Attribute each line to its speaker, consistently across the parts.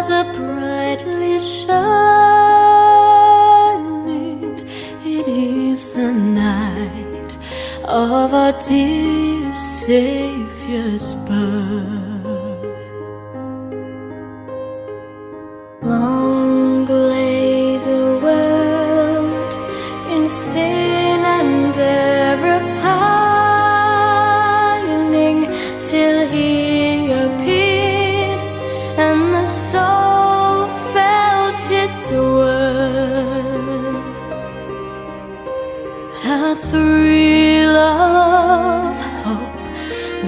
Speaker 1: stars are brightly shining. It is the night of our dear Savior's birth. Long lay the world in sin and error pining, till He appeared and the soul felt its worth. A thrill of hope,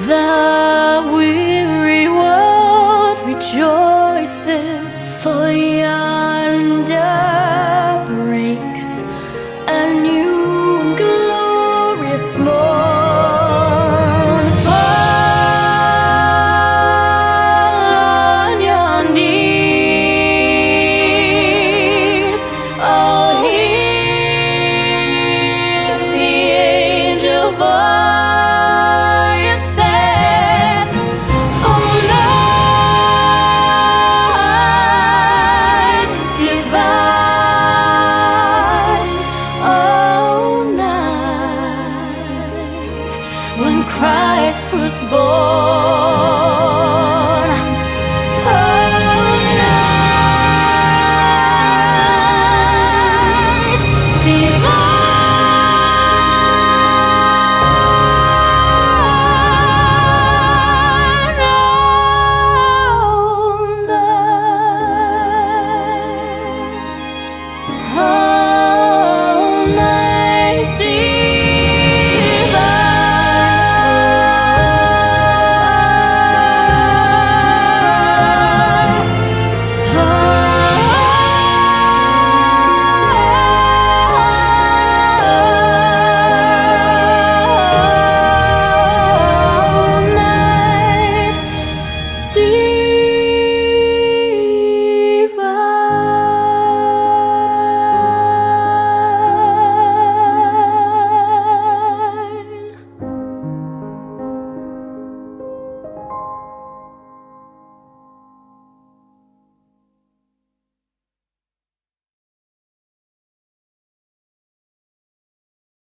Speaker 1: the weary world rejoices, for yonder